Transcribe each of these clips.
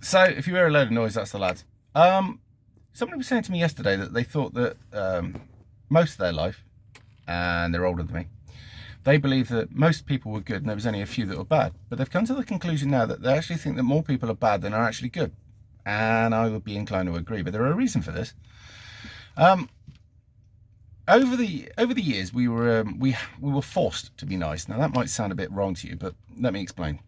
So if you hear a load of noise, that's the lads. Somebody was saying to me yesterday that they thought that most of their life, and they're older than me, they believe that most people were good and there was only a few that were bad. But they've come to the conclusion now that they actually think that more people are bad than are actually good. And I would be inclined to agree, but there are a reason for this. Over the years, we were forced to be nice. Now that might sound a bit wrong to you, but let me explain.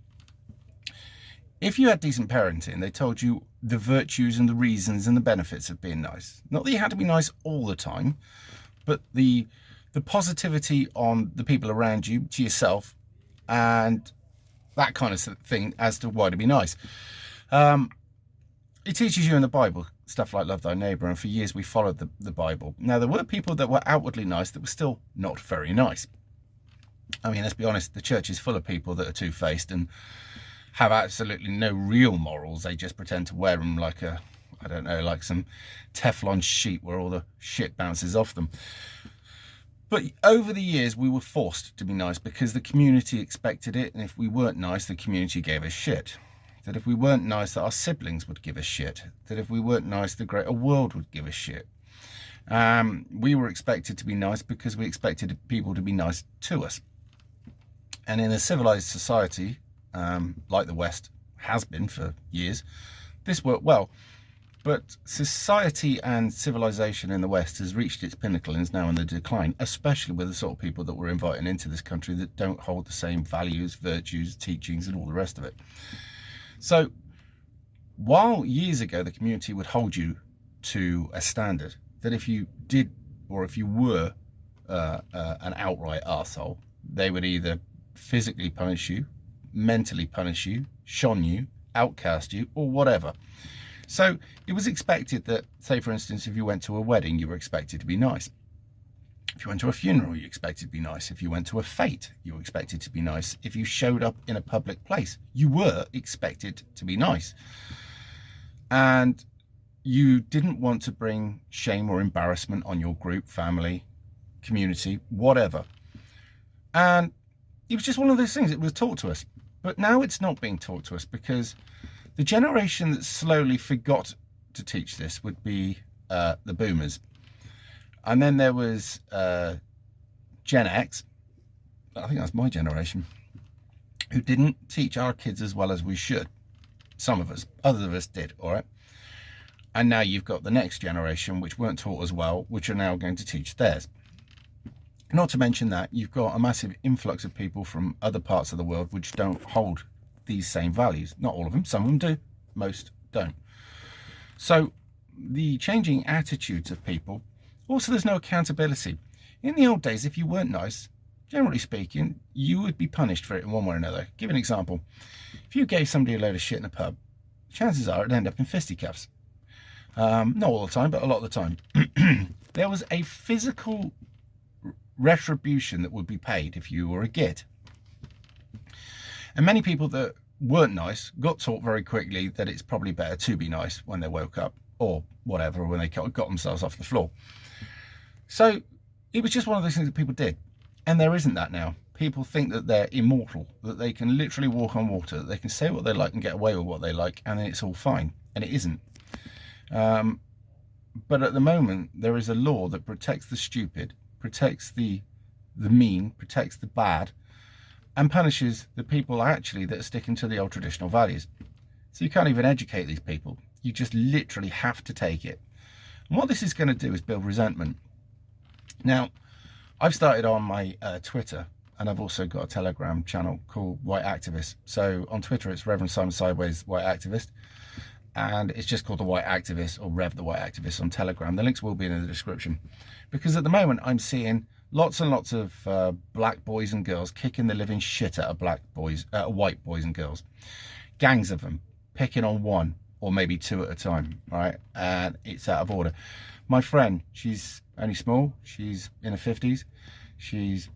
If you had decent parenting, they told you the virtues and the reasons and the benefits of being nice. Not that you had to be nice all the time, but the positivity on the people around you, to yourself, and that kind of thing as to why to be nice. It teaches you in the Bible stuff like love thy neighbour, and for years we followed the Bible. Now, there were people that were outwardly nice that were still not very nice. I mean, let's be honest, the church is full of people that are two-faced and have absolutely no real morals. They just pretend to wear them like I don't know, like some Teflon sheet where all the shit bounces off them. But over the years, we were forced to be nice because the community expected it, and if we weren't nice, the community gave us shit. That if we weren't nice, that our siblings would give us shit. That if we weren't nice, the greater world would give us shit. We were expected to be nice because we expected people to be nice to us. And in a civilized society, like the West has been for years, this worked well. But society and civilization in the West has reached its pinnacle and is now in the decline, especially with the sort of people that we're inviting into this country that don't hold the same values, virtues, teachings, and all the rest of it. So while years ago the community would hold you to a standard that if you did or if you were an outright arsehole, they would either physically punish you, mentally punish you, shun you, outcast you, or whatever. So it was expected that, say for instance, if you went to a wedding, you were expected to be nice. If you went to a funeral, you expected to be nice. If you went to a fete, you were expected to be nice. If you showed up in a public place, you were expected to be nice. And you didn't want to bring shame or embarrassment on your group, family, community, whatever. And it was just one of those things that was taught to us. But now it's not being taught to us because the generation that slowly forgot to teach this would be the boomers. And then there was Gen X, I think that's my generation, who didn't teach our kids as well as we should. Some of us, others of us did, all right? And now you've got the next generation, which weren't taught as well, which are now going to teach theirs. Not to mention that you've got a massive influx of people from other parts of the world which don't hold these same values. Not all of them, some of them do, most don't. So the changing attitudes of people. Also, there's no accountability. In the old days, if you weren't nice, generally speaking, you would be punished for it in one way or another. Give an example. If you gave somebody a load of shit in a pub, chances are it'd end up in fisticuffs. Not all the time, but a lot of the time. There was a physical retribution that would be paid if you were a git. And many people that weren't nice got taught very quickly that it's probably better to be nice when they woke up or whatever, or when they got themselves off the floor. So it was just one of those things that people did. And there isn't that now. People think that they're immortal, that they can literally walk on water, that they can say what they like and get away with what they like, and then it's all fine. And it isn't. But at the moment, there is a law that protects the stupid, protects the mean, protects the bad, and punishes the people actually that are sticking to the old traditional values. So you can't even educate these people. You just literally have to take it. And what this is going to do is build resentment. Now, I've started on my Twitter, and I've also got a Telegram channel called White Activist. So on Twitter, it's Reverend Simon Sideways White Activist, and it's just called The White Activist, or Rev the White Activist on Telegram. The links will be in the description. Because at the moment, I'm seeing lots and lots of black boys and girls kicking the living shit out of white boys and girls. Gangs of them, picking on one or maybe two at a time, right? And it's out of order. My friend, she's only small, she's in her 50s, she's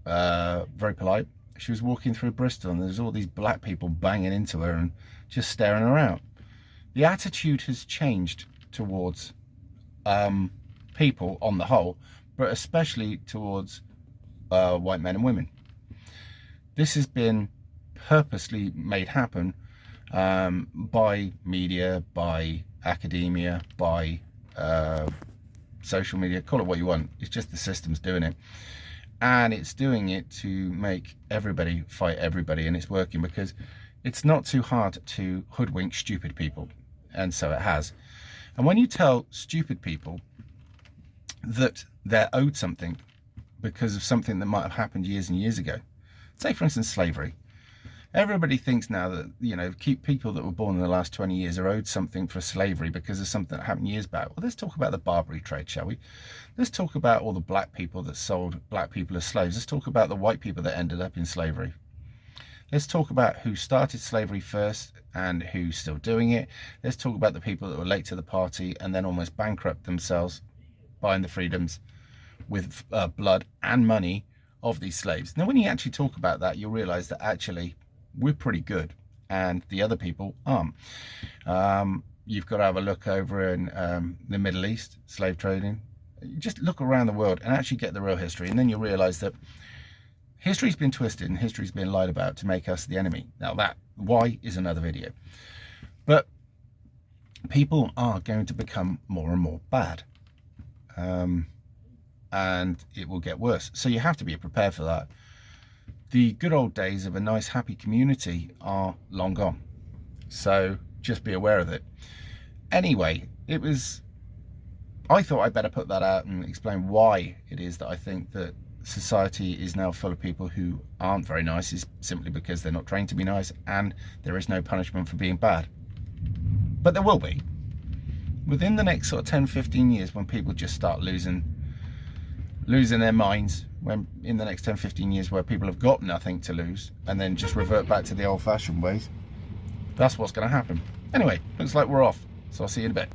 very polite. She was walking through Bristol and there's all these black people banging into her and just staring her out. The attitude has changed towards people on the whole, but especially towards white men and women. This has been purposely made happen by media, by academia, by social media, call it what you want. It's just the system's doing it. And it's doing it to make everybody fight everybody, and it's working because it's not too hard to hoodwink stupid people, and so it has. And when you tell stupid people that they're owed something because of something that might have happened years and years ago, say for instance slavery, everybody thinks now that, you know, people that were born in the last 20 years are owed something for slavery because of something that happened years back. Well, let's talk about the Barbary trade, shall we? Let's talk about all the black people that sold black people as slaves. Let's talk about the white people that ended up in slavery. Let's talk about who started slavery first and who's still doing it. Let's talk about the people that were late to the party and then almost bankrupt themselves buying the freedoms with blood and money of these slaves. Now, when you actually talk about that, you'll realize that actually we're pretty good and the other people aren't. You've got to have a look over in the Middle East, slave trading. You just look around the world and actually get the real history, and then you'll realize that history's been twisted and history's been lied about to make us the enemy. Now that why is another video. But people are going to become more and more bad. And it will get worse. So you have to be prepared for that. The good old days of a nice, happy community are long gone. So just be aware of it. Anyway, I thought I'd better put that out and explain why it is that I think that society is now full of people who aren't very nice, is simply because they're not trained to be nice, and there is no punishment for being bad. But there will be. Within the next sort of 10-15 years, when people just start losing their minds, when in the next 10-15 years where people have got nothing to lose and then just revert back to the old-fashioned ways, that's what's going to happen. Anyway, looks like we're off, so I'll see you in a bit.